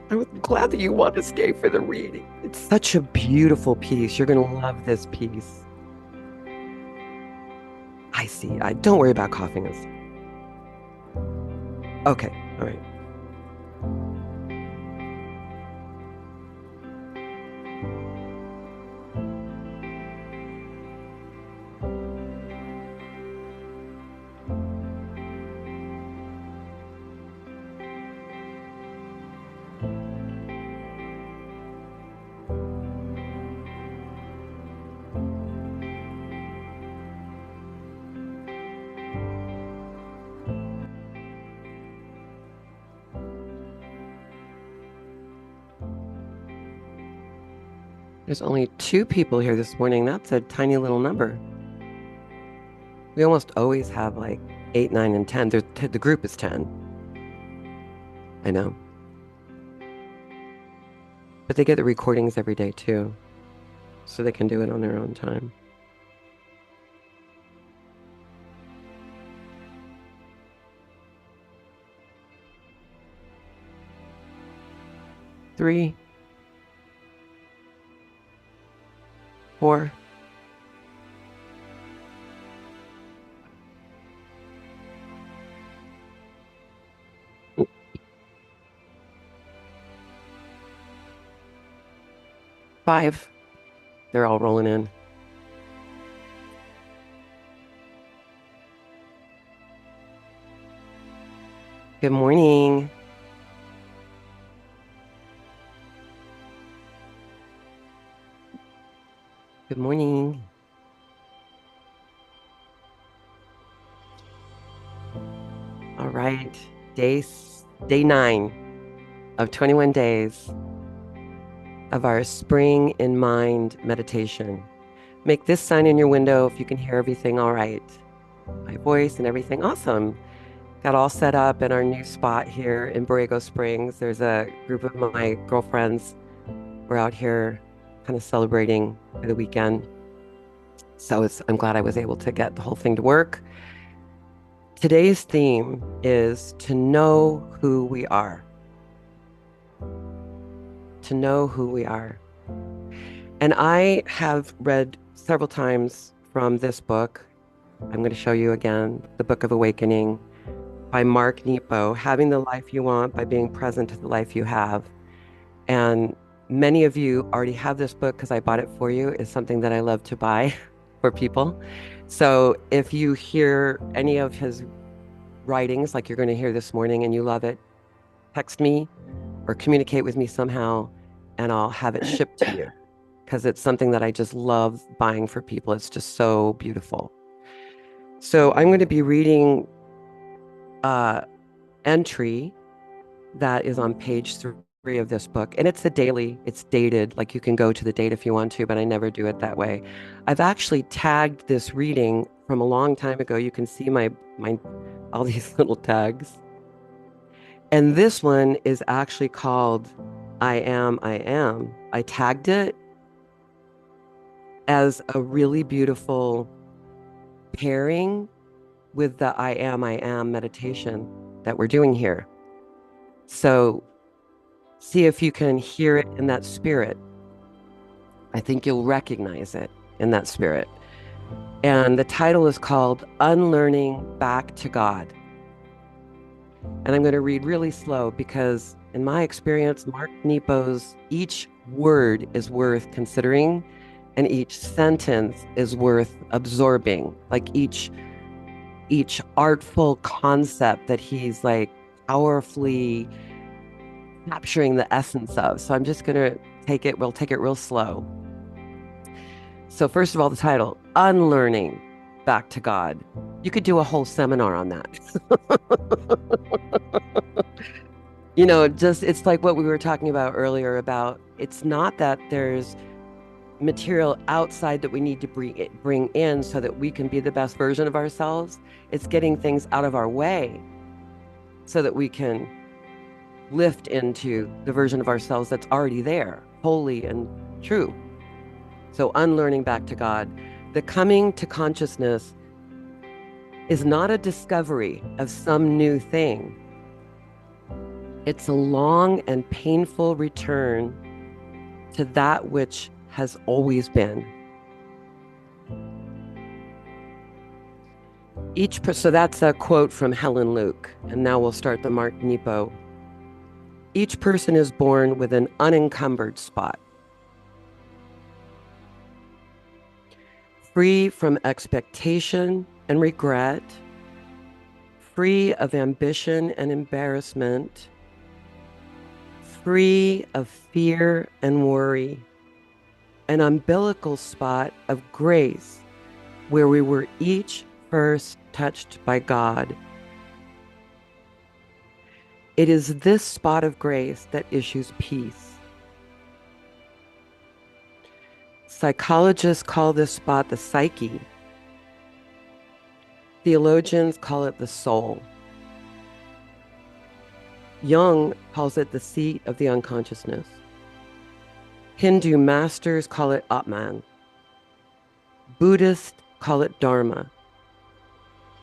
I'm glad that you want to stay for the reading. It's such a beautiful piece. You're going to love this piece. I see. I don't worry about coughing. Okay. All right. There's only two people here this morning. That's a tiny little number. We almost always have like 8, 9, and 10. The group is 10. I know. But they get the recordings every day too, so they can do it on their own time. Three, four, five. They're all rolling in. Good morning. Good morning. All right. Day 9 of 21 days of our Spring in Mind meditation. Make this sign in your window if you can hear everything all right. My voice and everything. Awesome. Got all set up in our new spot here in Borrego Springs. There's a group of my girlfriends. We're out here kind of celebrating for the weekend. So I'm glad I was able to get the whole thing to work. Today's theme is to know who we are. To know who we are. And I have read several times from this book. I'm going to show you again, The Book of Awakening by Mark Nepo, Having the Life You Want by Being Present to the Life You Have. And many of you already have this book because I bought it for you. It's something that I love to buy for people. So if you hear any of his writings, like you're going to hear this morning, and you love it, text me or communicate with me somehow, and I'll have it shipped to you because it's something that I just love buying for people. It's just so beautiful. So I'm going to be reading entry that is on page 3 of this book, and it's dated, like you can go to the date if you want to, but I never do it that way. I've actually tagged this reading from a long time ago. You can see my all these little tags. And this one is actually called I Am, I Am. I tagged it as a really beautiful pairing with the I Am meditation that we're doing here. So see if you can hear it in that spirit. I think you'll recognize it in that spirit. And the title is called Unlearning Back to God. And I'm going to read really slow because, in my experience, Mark Nepo's each word is worth considering and each sentence is worth absorbing. Like each artful concept that he's like powerfully capturing the essence of. So I'm just going to we'll take it real slow. So first of all, the title, Unlearning Back to God. You could do a whole seminar on that. It's like what we were talking about earlier about it's not that there's material outside that we need to bring in so that we can be the best version of ourselves. It's getting things out of our way so that we can lift into the version of ourselves that's already there, holy and true. So unlearning back to God. The coming to consciousness is not a discovery of some new thing. It's a long and painful return to that which has always been. So that's a quote from Helen Luke, and now we'll start the Mark Nepo. Each person is born with an unencumbered spot, free from expectation and regret, free of ambition and embarrassment, free of fear and worry, an umbilical spot of grace where we were each first touched by God. It is this spot of grace that issues peace. Psychologists call this spot the psyche. Theologians call it the soul. Jung calls it the seat of the unconsciousness. Hindu masters call it Atman. Buddhists call it Dharma.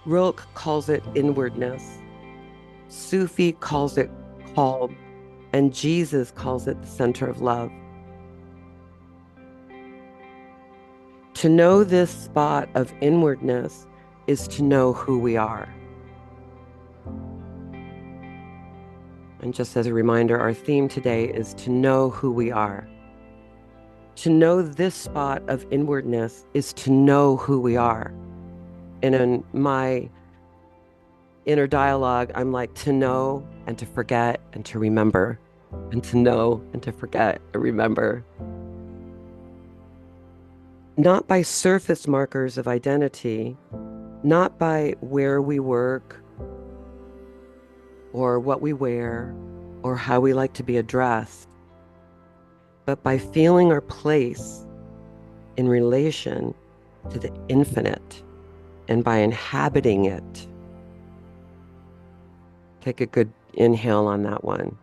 Rilke calls it inwardness. Sufi calls it Qalb, and Jesus calls it the center of love. To know this spot of inwardness is to know who we are. And just as a reminder, our theme today is to know who we are. To know this spot of inwardness is to know who we are. And in my inner dialogue, I'm like, to know and to forget and to remember, and to know and to forget and remember. Not by surface markers of identity, not by where we work or what we wear or how we like to be addressed, but by feeling our place in relation to the infinite and by inhabiting it. Take a good inhale on that one.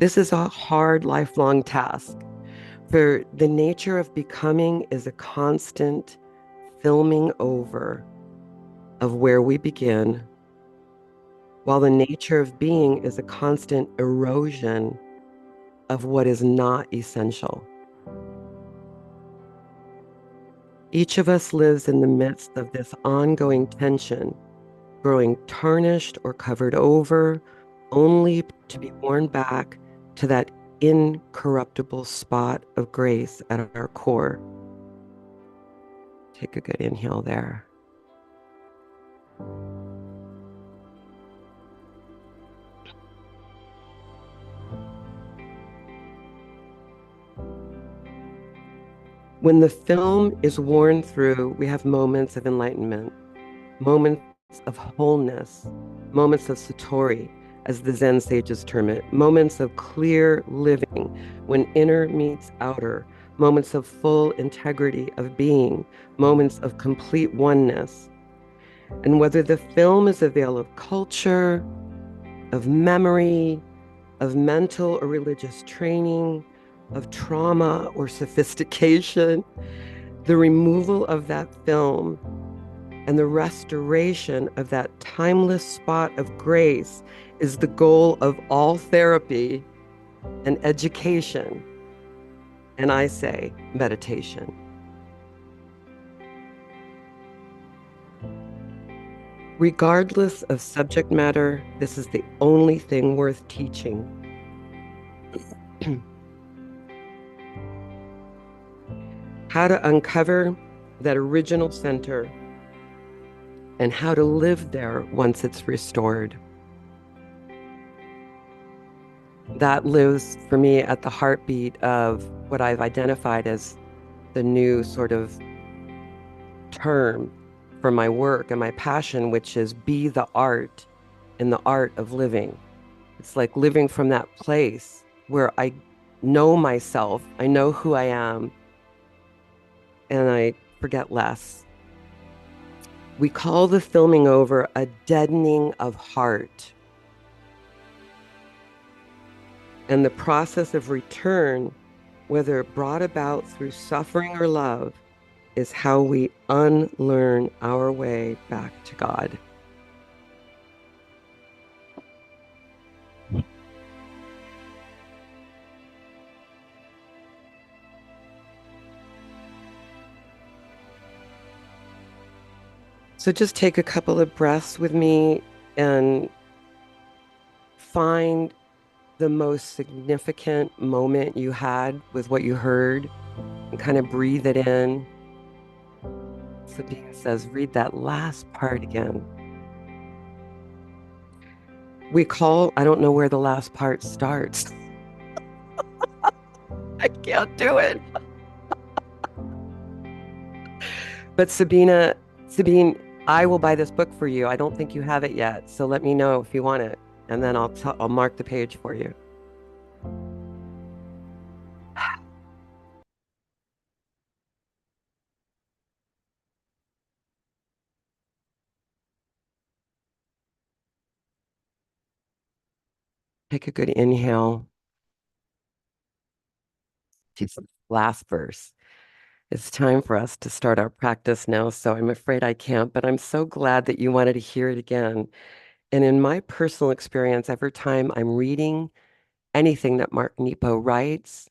This is a hard, lifelong task, for the nature of becoming is a constant filming over of where we begin, while the nature of being is a constant erosion of what is not essential. Each of us lives in the midst of this ongoing tension, growing tarnished or covered over, only to be worn back to that incorruptible spot of grace at our core. Take a good inhale there. When the film is worn through, we have moments of enlightenment, moments of wholeness, moments of satori, as the Zen sages term it, moments of clear living when inner meets outer, moments of full integrity of being, moments of complete oneness. And whether the film is a veil of culture, of memory, of mental or religious training, of trauma or sophistication, the removal of that film and the restoration of that timeless spot of grace is the goal of all therapy and education, and I say meditation. Regardless of subject matter, this is the only thing worth teaching. How to uncover that original center and how to live there once it's restored. That lives for me at the heartbeat of what I've identified as the new sort of term for my work and my passion, which is be the art in the art of living. It's like living from that place where I know myself, I know who I am, and I forget less. We call the filming over a deadening of heart. And the process of return, whether brought about through suffering or love, is how we unlearn our way back to God. So just take a couple of breaths with me and find the most significant moment you had with what you heard and kind of breathe it in. Sabine says, read that last part again. I don't know where the last part starts. I can't do it. But Sabine, I will buy this book for you. I don't think you have it yet. So let me know if you want it. And then I'll mark the page for you. Take a good inhale. Jesus, last verse. It's time for us to start our practice now. So I'm afraid I can't, but I'm so glad that you wanted to hear it again. And in my personal experience, every time I'm reading anything that Mark Nepo writes,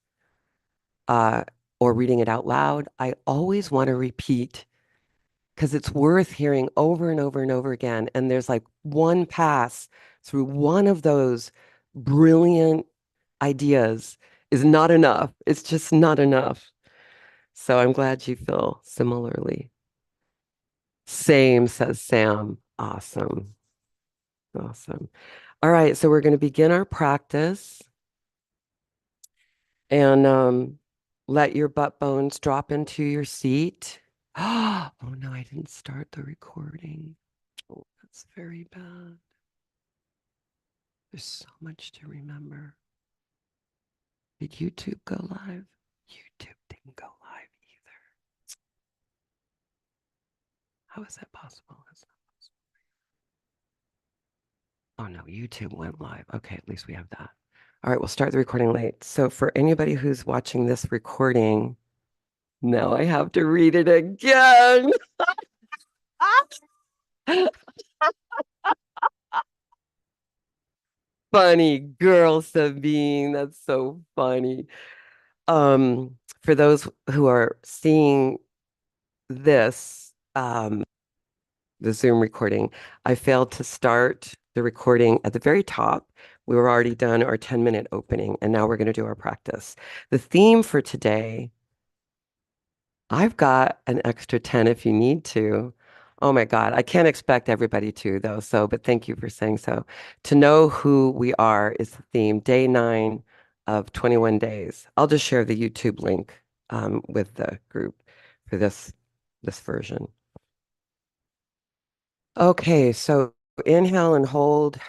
uh, or reading it out loud, I always want to repeat because it's worth hearing over and over and over again. And there's like one pass through one of those brilliant ideas is not enough. It's just not enough. So I'm glad you feel similarly. Same, says Sam. Awesome. Awesome. All right, so we're going to begin our practice and let your butt bones drop into your seat. Oh no, I didn't start the recording. Oh, that's very bad. There's so much to remember. Did YouTube go live? YouTube didn't go live either. How is that possible? That's not possible. Oh no, YouTube went live. Okay, at least we have that. All right, we'll start the recording late. So for anybody who's watching this recording, now I have to read it again. Funny girl, Sabine. That's so funny. For those who are seeing this, the Zoom recording, I failed to start the recording at the very top. We were already done our 10-minute opening, and now we're going to do our practice. The theme for today, I've got an extra 10 if you need to. Oh my God, I can't expect everybody to, though. So, but thank you for saying so. To know who we are is the theme, day 9 of 21 days. I'll just share the YouTube link with the group for this version. Okay, so inhale and hold.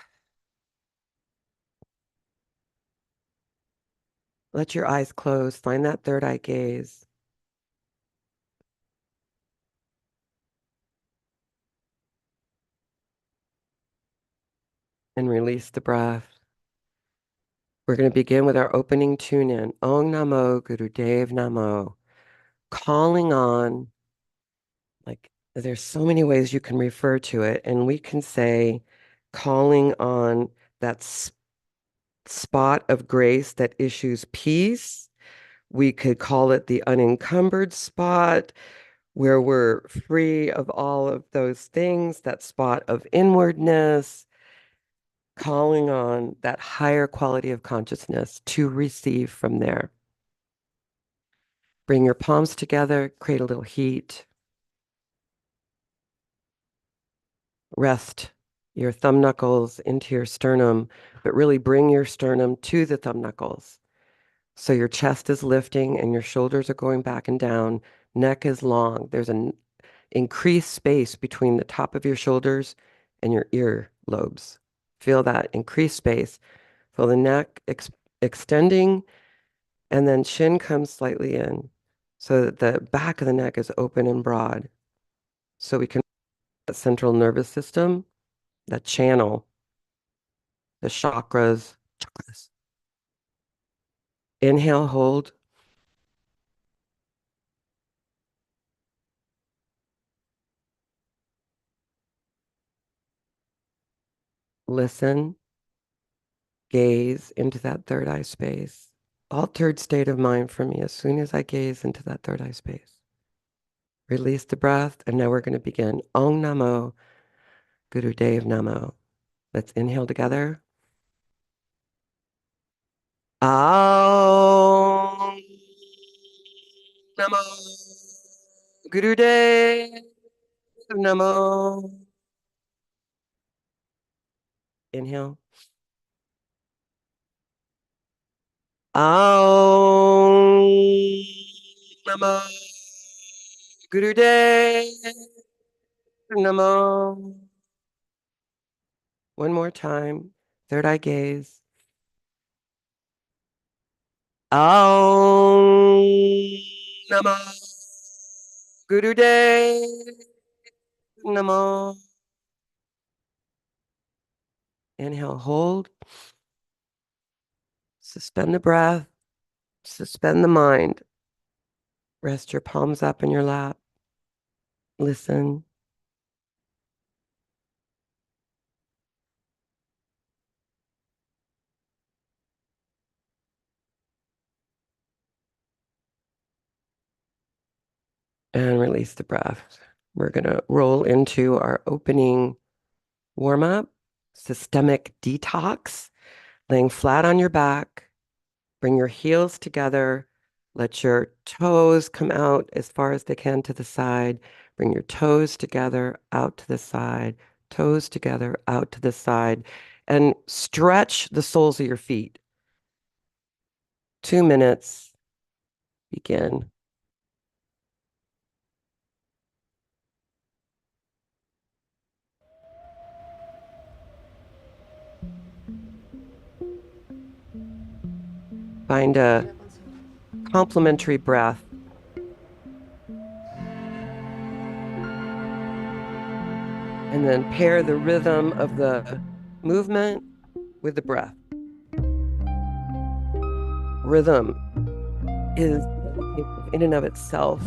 Let your eyes close. Find that third eye gaze. And release the breath. We're going to begin with our opening tune in. Om Namo Gurudev Namo. Calling on, like, there's so many ways you can refer to it. And we can say, calling on that spot of grace that issues peace. We could call it the unencumbered spot where we're free of all of those things, that spot of inwardness, calling on that higher quality of consciousness to receive from there. Bring your palms together, create a little heat. Rest your thumb knuckles into your sternum, but really bring your sternum to the thumb knuckles. So your chest is lifting and your shoulders are going back and down. Neck is long. There's an increased space between the top of your shoulders and your ear lobes. Feel that increased space. Feel the neck extending, and then chin comes slightly in so that the back of the neck is open and broad. So we can the central nervous system, that channel, the chakras. Inhale, hold. Listen, gaze into that third eye space. Altered state of mind for me as soon as I gaze into that third eye space. Release the breath, and now we're going to begin. Om Namo Guru Dev Namo. Let's inhale together. Om Namo Guru Dev Namo. Inhale. Om Namo Guru Dev Namo. One more time. Third eye gaze. Om Namo Guru Dev Namo. Inhale, hold. Suspend the breath. Suspend the mind. Rest your palms up in your lap. Listen. And release the breath. We're going to roll into our opening warm-up, systemic detox, laying flat on your back. Bring your heels together. Let your toes come out as far as they can to the side. Bring your toes together, out to the side, toes together, out to the side, and stretch the soles of your feet. 2 minutes. Begin. Find a complementary breath. And then pair the rhythm of the movement with the breath. Rhythm is in and of itself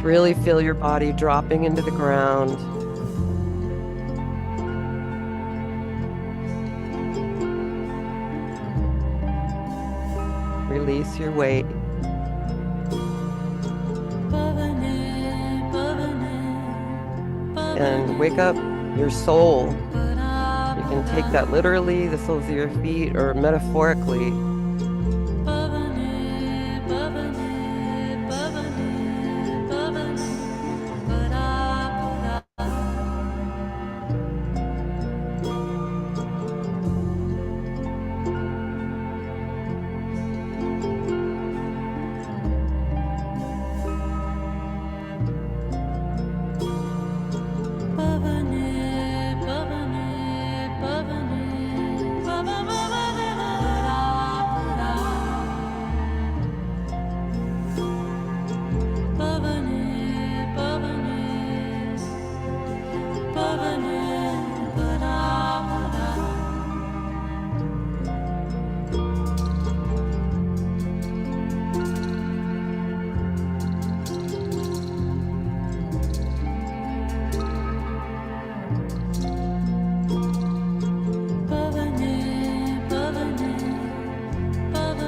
really feel your body dropping into the ground. Release your weight. And wake up your soul. You can take that literally, the soles of your feet, or metaphorically.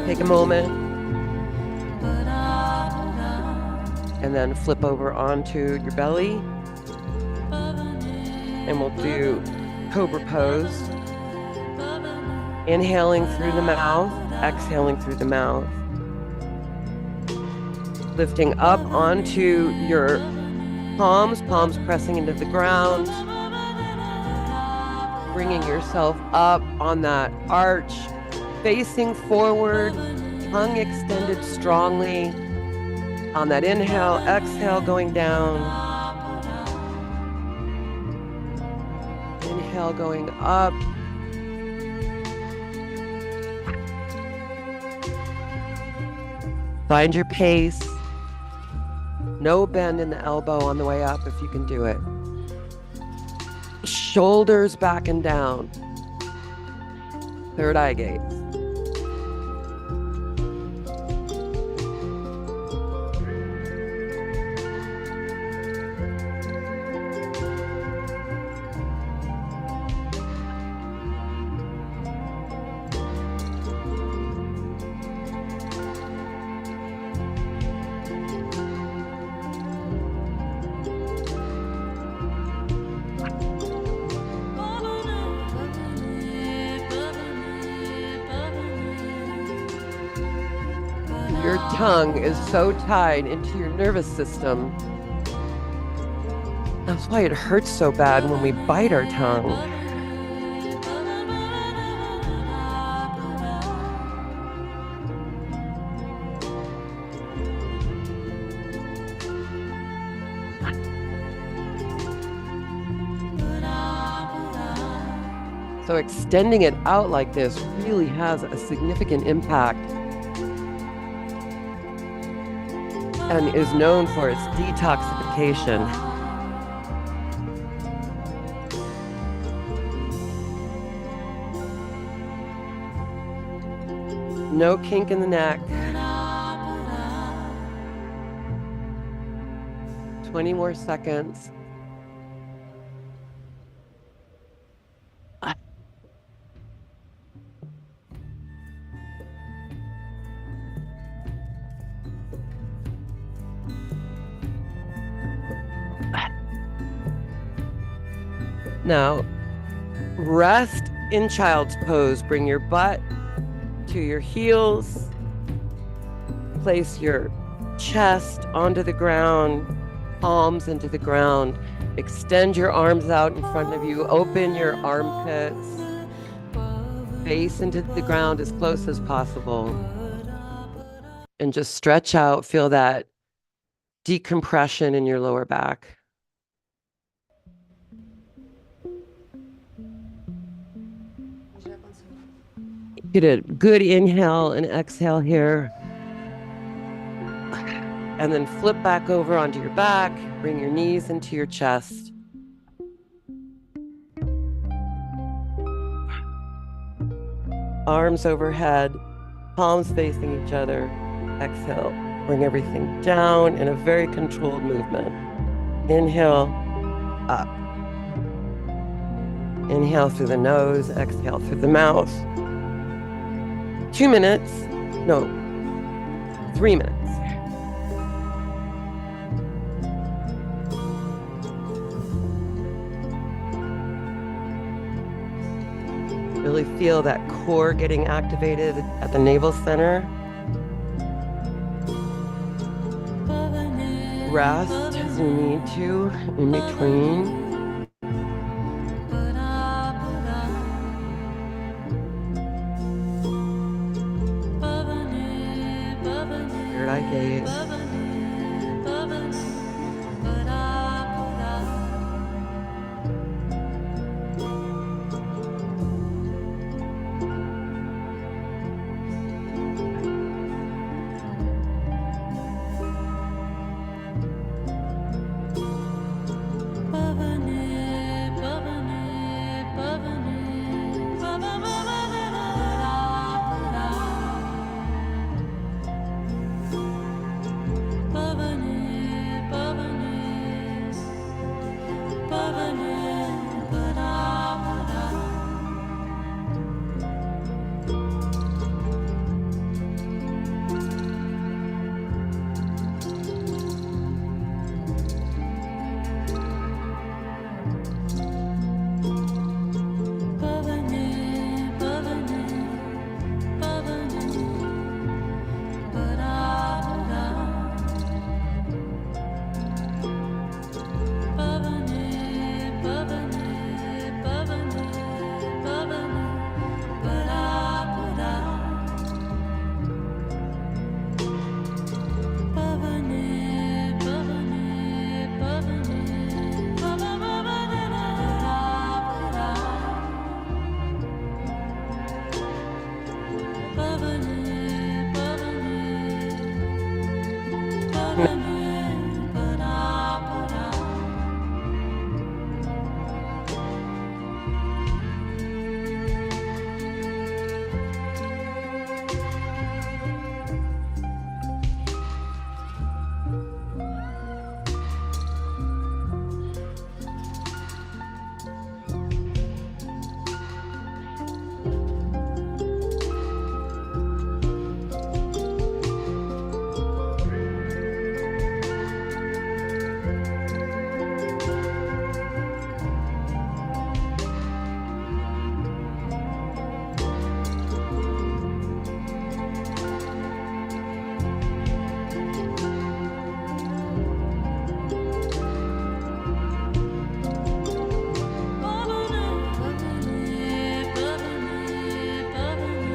Take a moment and then flip over onto your belly, and we'll do cobra pose. Inhaling through the mouth, exhaling through the mouth. Lifting up onto your palms pressing into the ground. Bringing yourself up on that arch, facing forward, tongue extended strongly. On that inhale, exhale, going down. Inhale, going up. Find your pace. No bend in the elbow on the way up if you can do it. Shoulders back and down. Third eye gaze. Your tongue is so tied into your nervous system. That's why it hurts so bad when we bite our tongue. So extending it out like this really has a significant impact and is known for its detoxification. No kink in the neck. 20 more seconds. Now, rest in child's pose. Bring your butt to your heels. Place your chest onto the ground, palms into the ground. Extend your arms out in front of you. Open your armpits. Face into the ground as close as possible. And just stretch out. Feel that decompression in your lower back. Get a good inhale and exhale here. And then flip back over onto your back. Bring your knees into your chest. Arms overhead, palms facing each other. Exhale. Bring everything down in a very controlled movement. Inhale, up. Inhale through the nose, exhale through the mouth. 2 minutes, no, 3 minutes. Really feel that core getting activated at the navel center. Rest as you need to in between. Third eye gaze.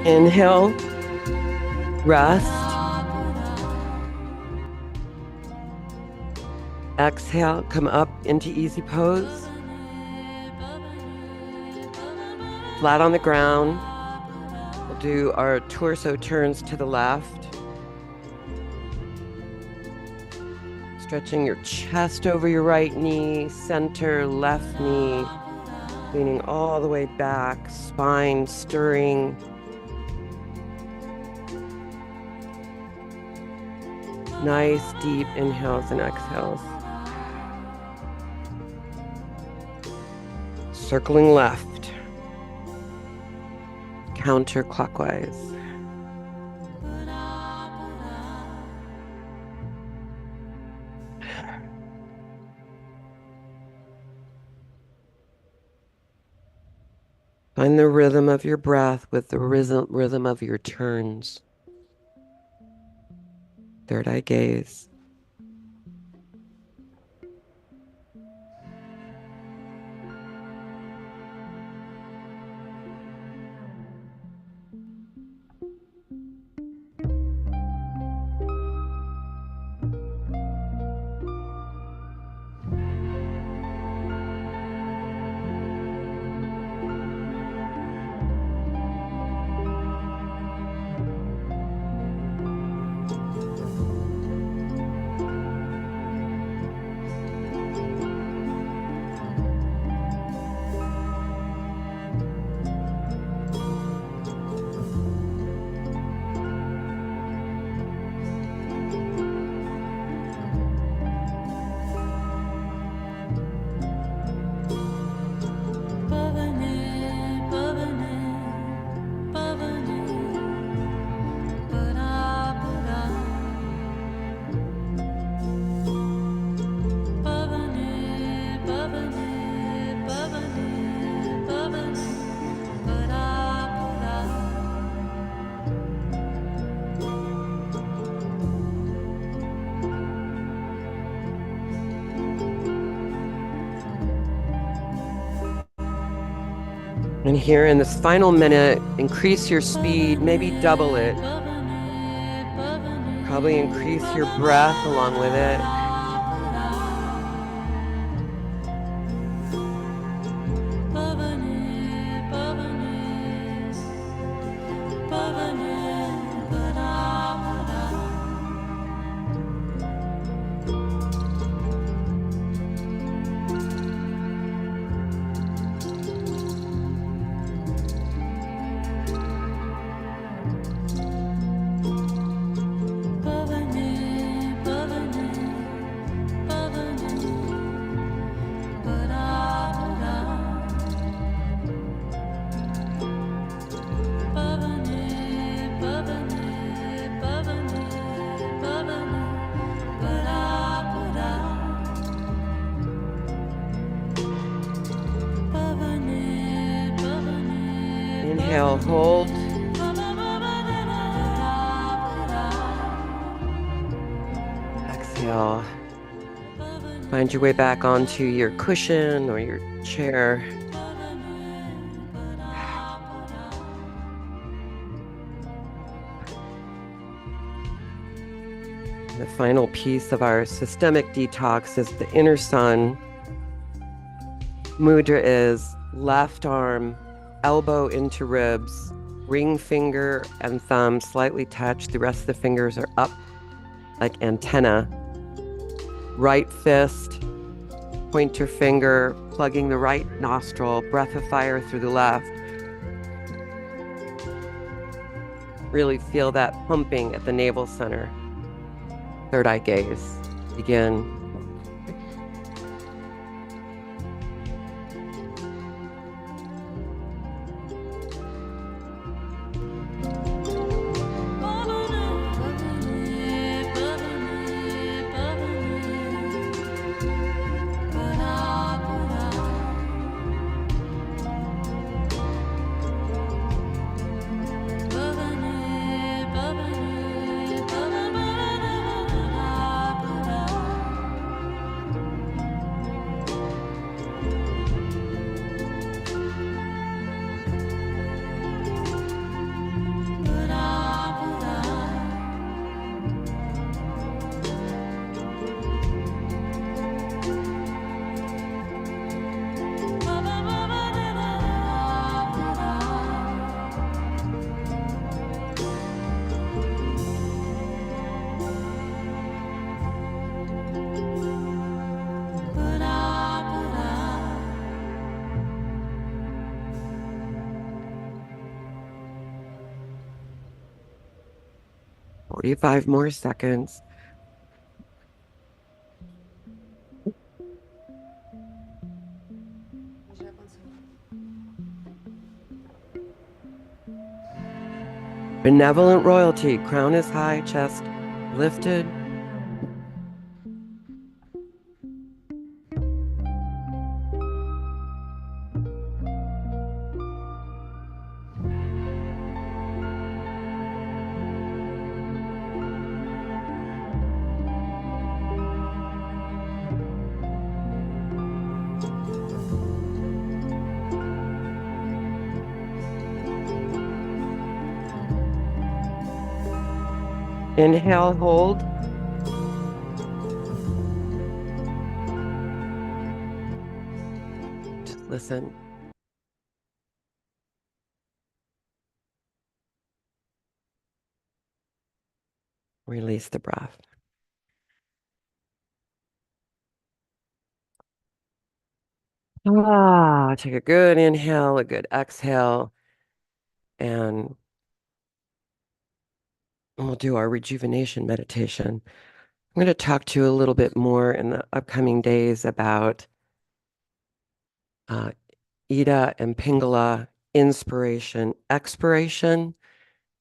Inhale, rest. Exhale, come up into easy pose. Flat on the ground. We'll do our torso turns to the left. Stretching your chest over your right knee, center left knee, leaning all the way back, spine stirring. Nice deep inhales and exhales. Circling left, counterclockwise. Find the rhythm of your breath with the rhythm of your turns. Third eye gaze. And here in this final minute, increase your speed, maybe double it. Probably increase your breath along with it. Inhale, hold. Exhale. Find your way back onto your cushion or your chair. The final piece of our systemic detox is the inner sun. Mudra is left arm, elbow into ribs, ring finger and thumb slightly touch. The rest of the fingers are up like antenna. Right fist, pointer finger, plugging the right nostril, breath of fire through the left. Really feel that pumping at the navel center. Third eye gaze. Begin. 45 more seconds. Benevolent royalty, crown is high, chest lifted. Inhale, hold. Just listen. Release the breath. Take a good inhale, a good exhale, and we'll do our rejuvenation meditation. I'm going to talk to you a little bit more in the upcoming days about Ida and Pingala, inspiration, expiration,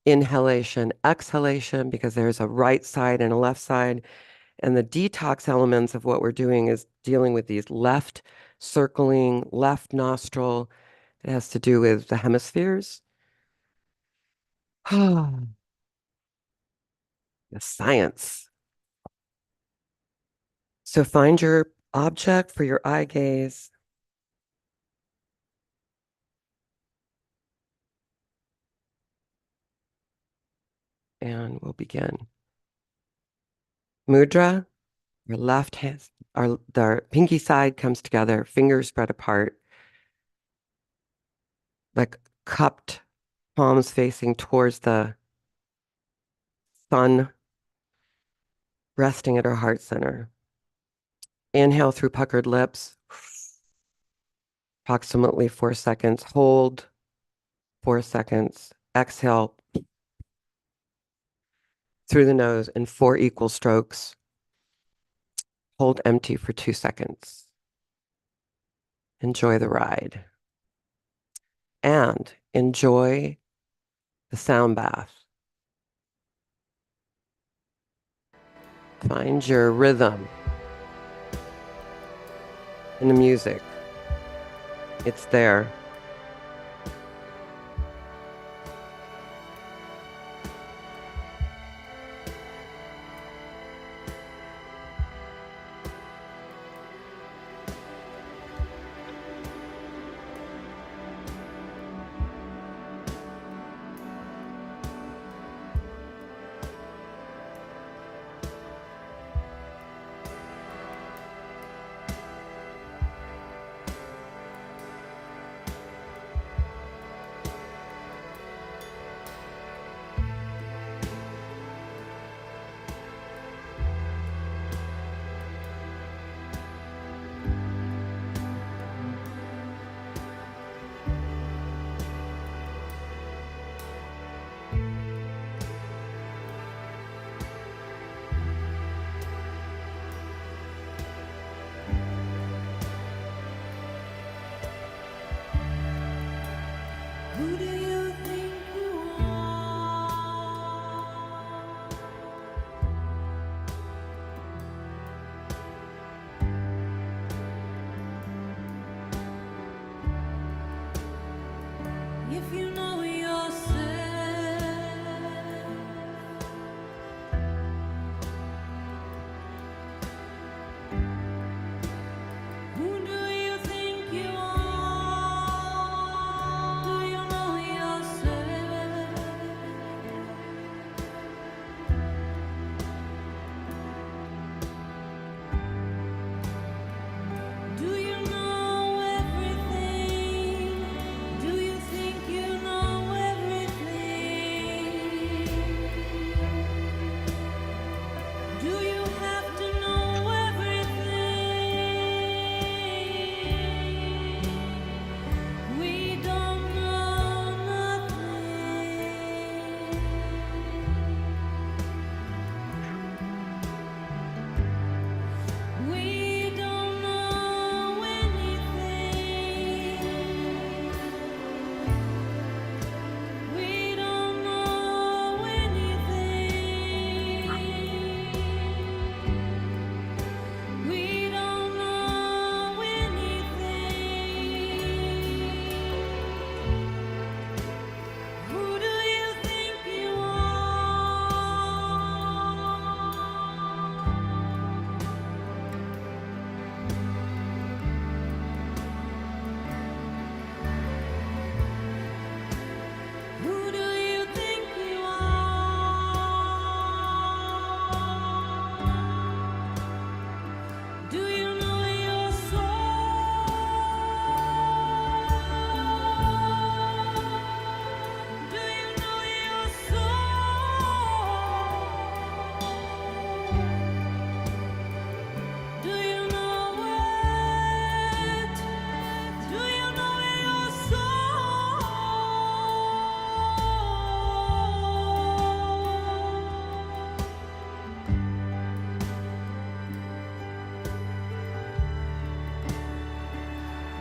inhalation, exhalation, because there's a right side and a left side. And the detox elements of what we're doing is dealing with these left circling, left nostril. It has to do with the hemispheres. The science. So find your object for your eye gaze. And we'll begin. Mudra, your left hand, the pinky side comes together, fingers spread apart, like cupped palms facing towards the sun, resting at our heart center. Inhale through puckered lips, approximately 4 seconds. Hold 4 seconds. Exhale through the nose in 4 equal strokes. Hold empty for 2 seconds. Enjoy the ride. And enjoy the sound bath. Find your rhythm in the music. It's there. Who do you think you are? If you know yourself, who do you think you are? Do you know yourself? Do you know everything? Do you think you know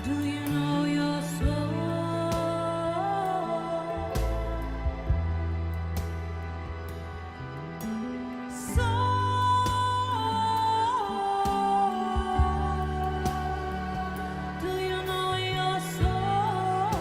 Do you know your soul? Do you know your soul?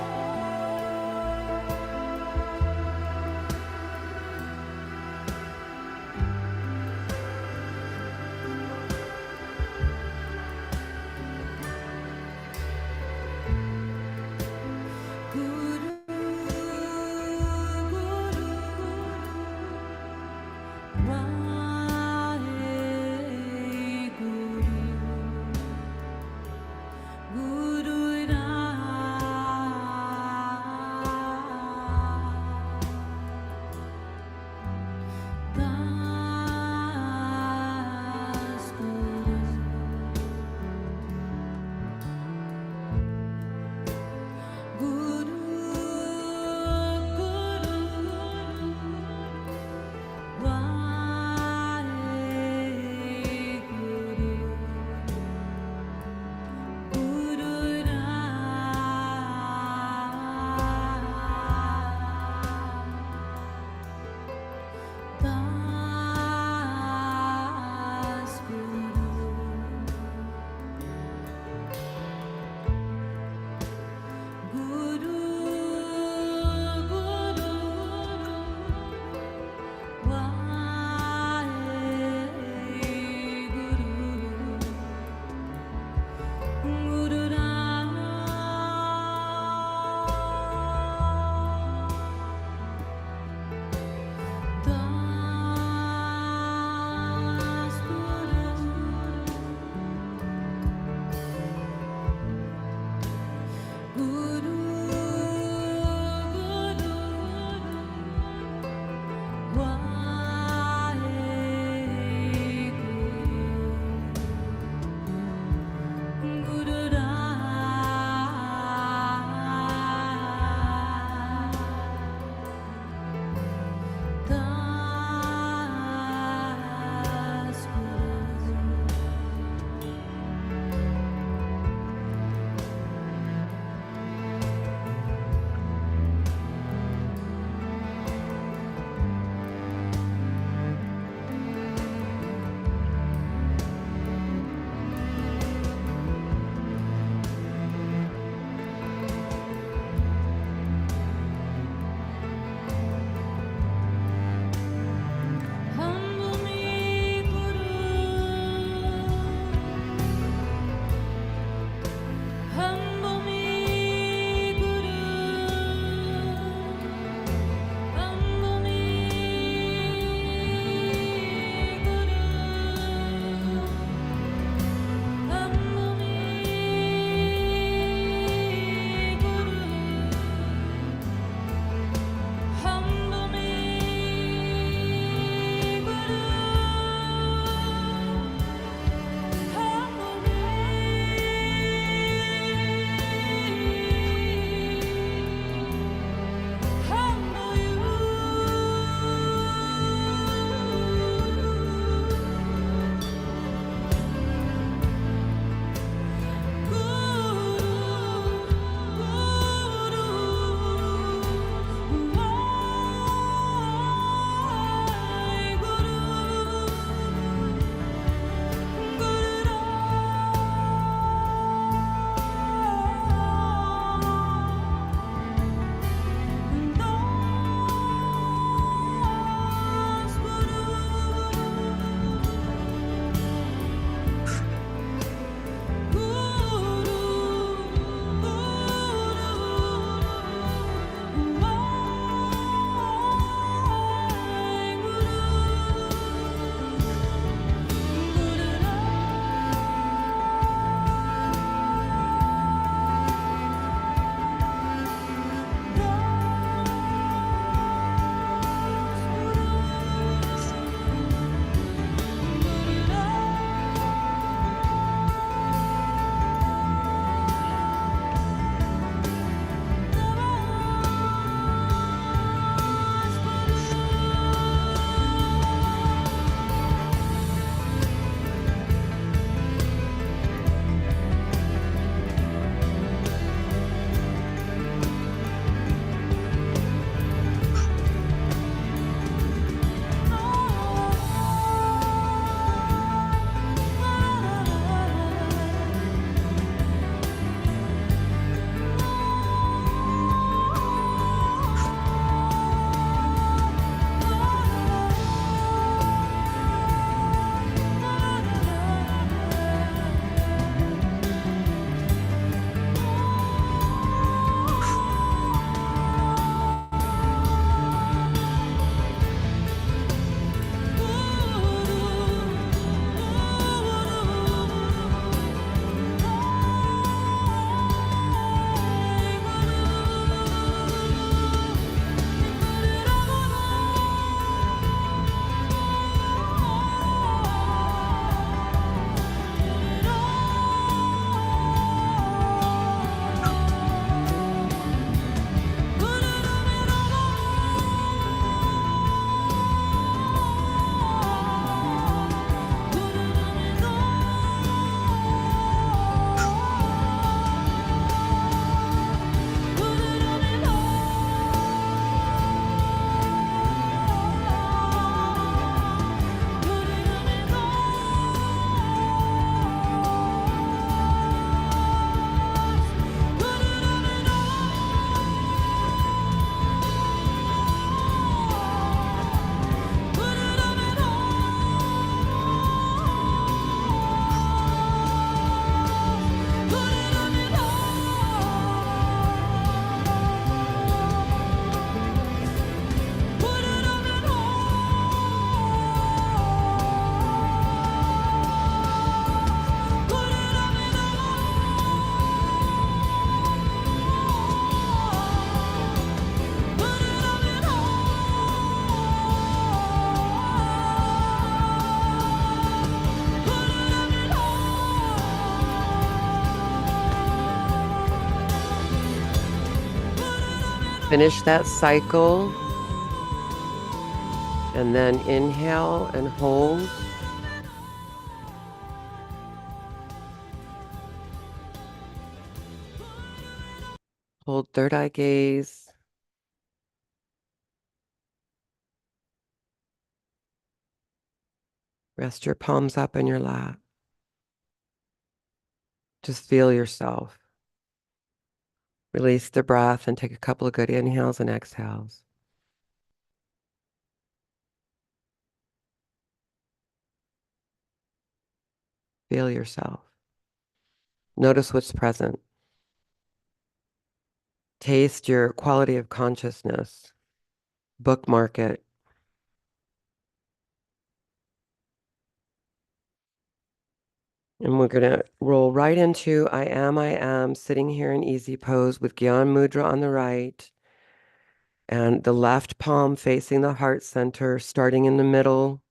Finish that cycle. And then inhale and hold. Hold third eye gaze. Rest your palms up in your lap. Just feel yourself. Release the breath and take a couple of good inhales and exhales. Feel yourself. Notice what's present. Taste your quality of consciousness. Bookmark it. And we're going to roll right into I am, sitting here in easy pose with Gyan Mudra on the right and the left palm facing the heart center, starting in the middle,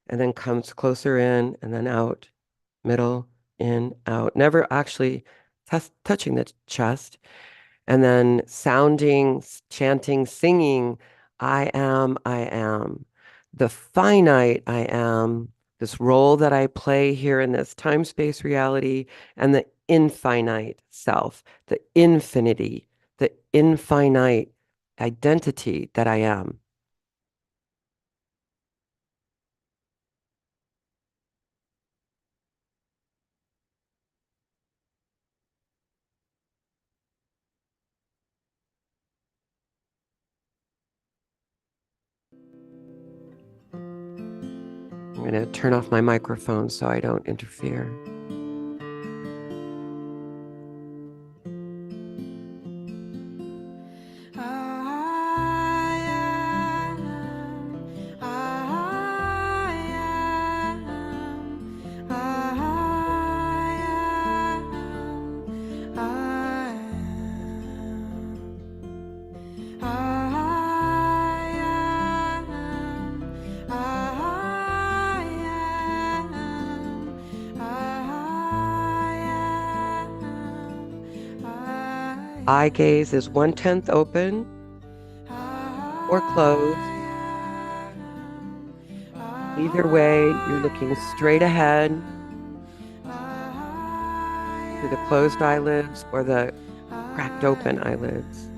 and then comes closer in and then out, middle, in, out. Never actually touching the chest. And then sounding, chanting, singing, I am. The finite I am, this role that I play here in this time space reality, and the infinite self, the infinity, the infinite identity that I am. I'm going to turn off my microphone so I don't interfere. Eye gaze is 1/10 open or closed. Either way, you're looking straight ahead to the closed eyelids or the cracked open eyelids.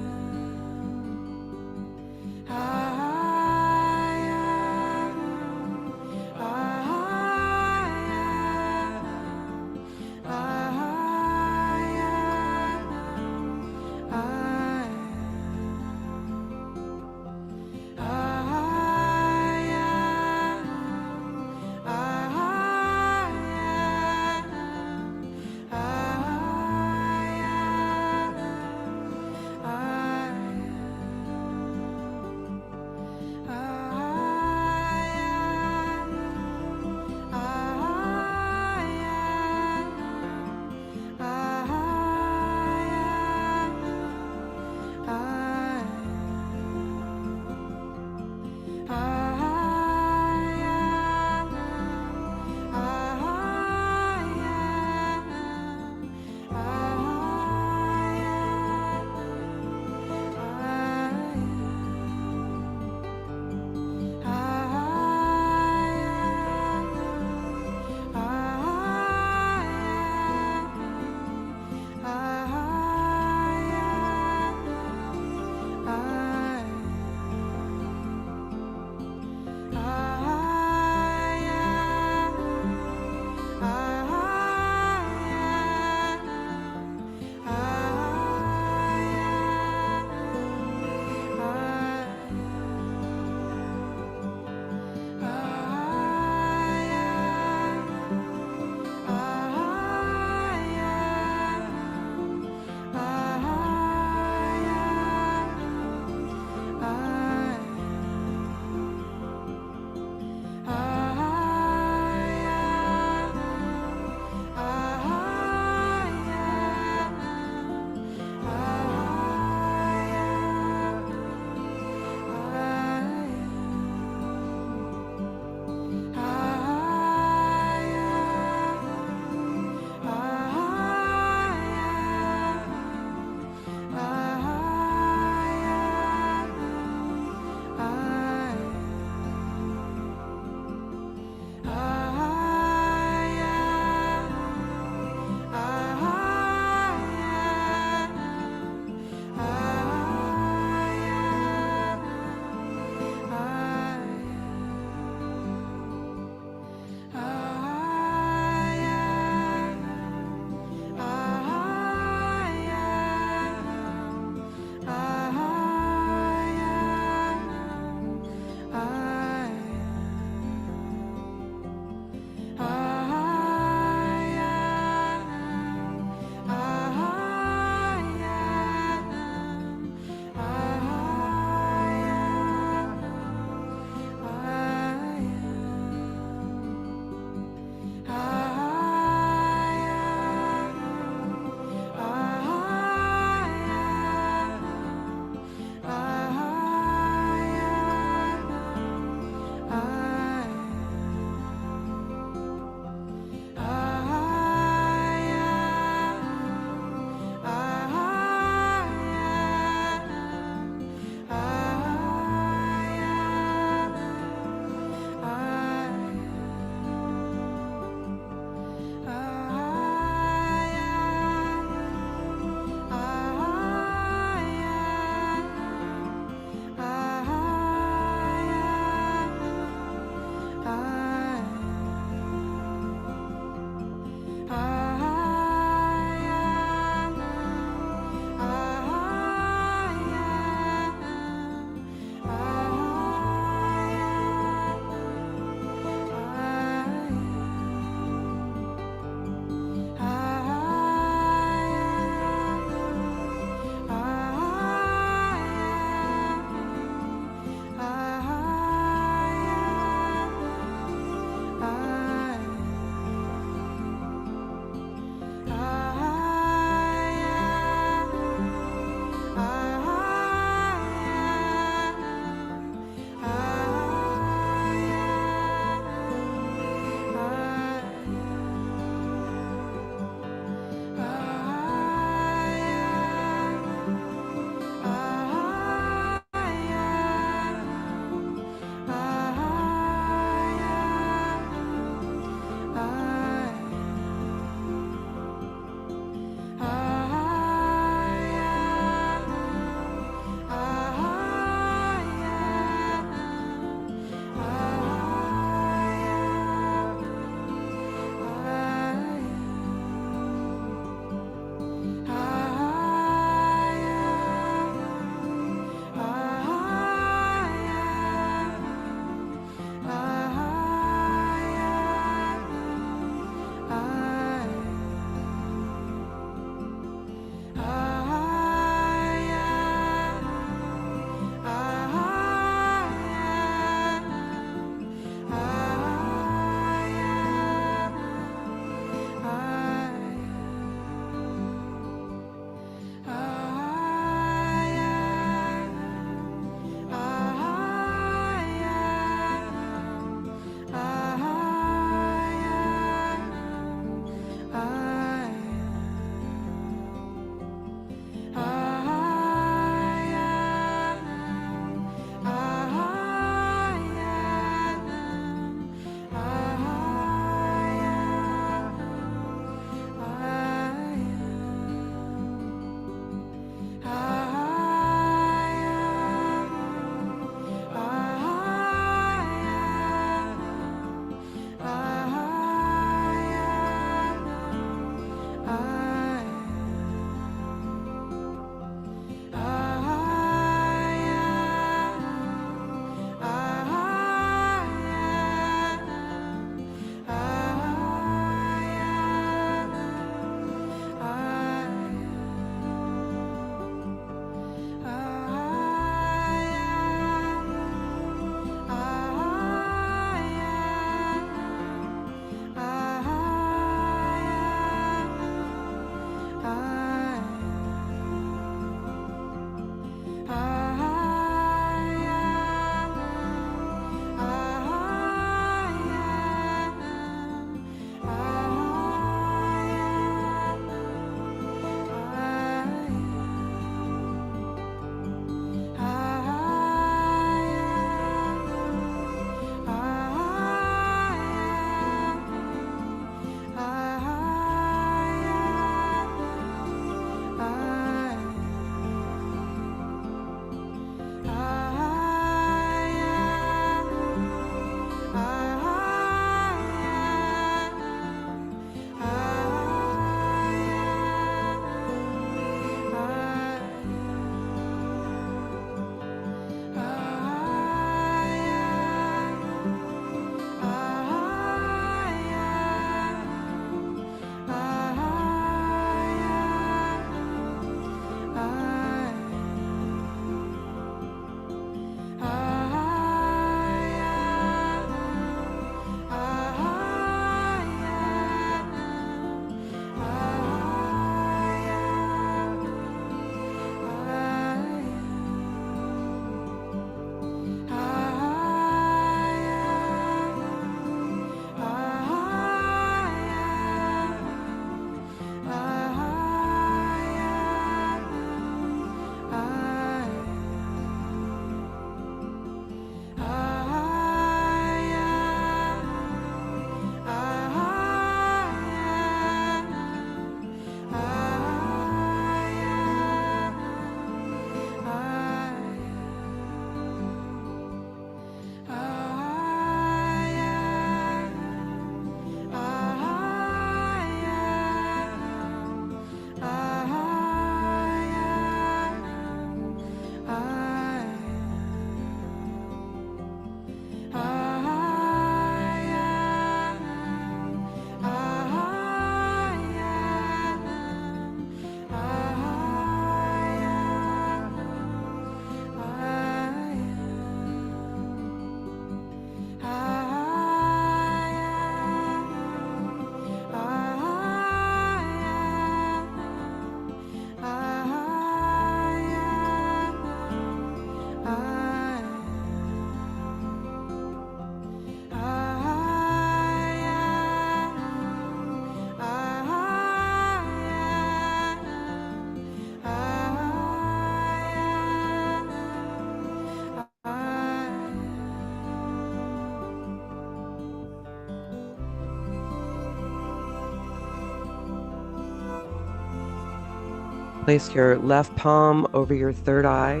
Place your left palm over your third eye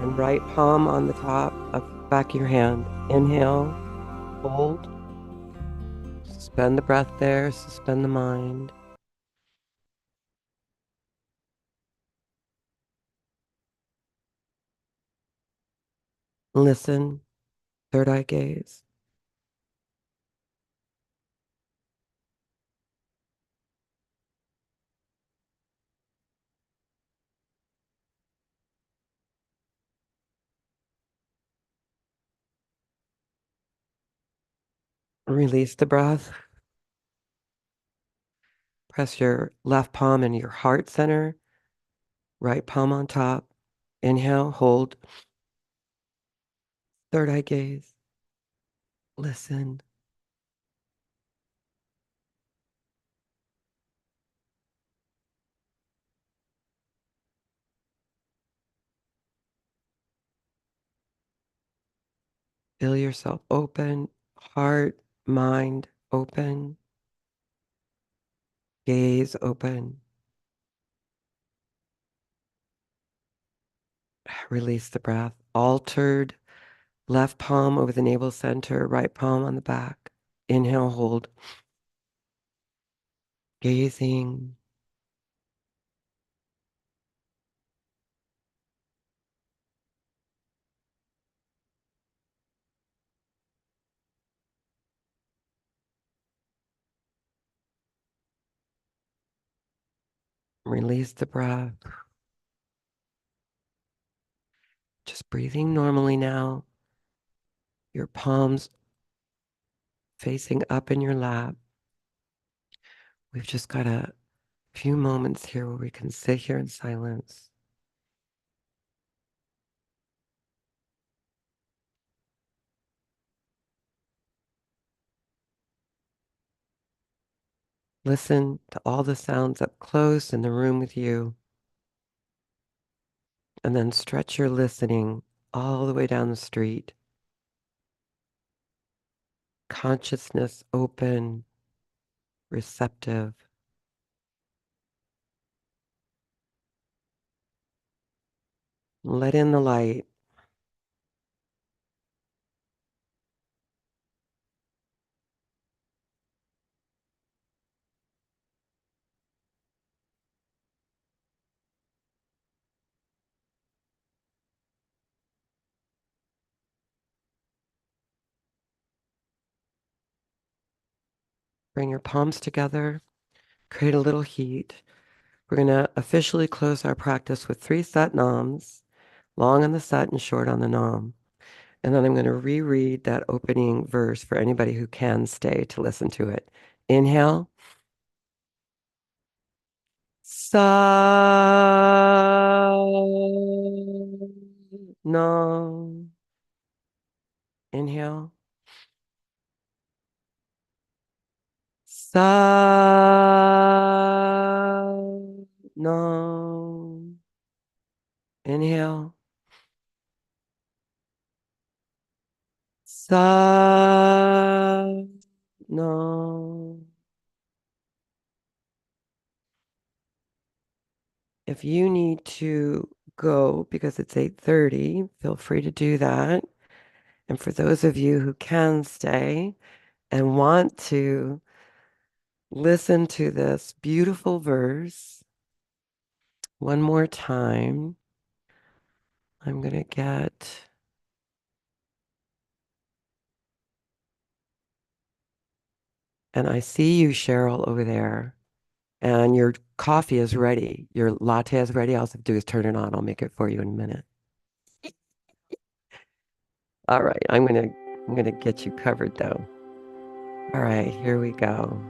and right palm on the top of the back of your hand. Inhale, hold, suspend the breath there, suspend the mind. Listen, third eye gaze. Release the breath. Press your left palm into your heart center, right palm on top. Inhale, hold, third eye gaze. Listen. Feel yourself open, heart, mind open, gaze open. Release the breath. Altered left palm over the navel center, right palm on the back. Inhale, hold. Gazing. Release the breath. Just breathing normally now. Your palms facing up in your lap. We've just got a few moments here where we can sit here in silence. Listen to all the sounds up close in the room with you. And then stretch your listening all the way down the street. Consciousness open, receptive. Let in the light. Bring your palms together. Create a little heat. We're going to officially close our practice with 3 Sat Nams, long on the Sat and short on the Nam. And then I'm going to reread that opening verse for anybody who can stay to listen to it. Inhale. Sa Nam. Inhale. Sa Nam. Inhale. Sa Nam. If you need to go because it's 8:30, feel free to do that. And for those of you who can stay and want to listen to this beautiful verse one more time, I'm going to get, and I see you, Cheryl, over there, and your coffee is ready. Your latte is ready. All I have to do is turn it on. I'll make it for you in a minute. All right, I'm gonna get you covered though. All right, here we go.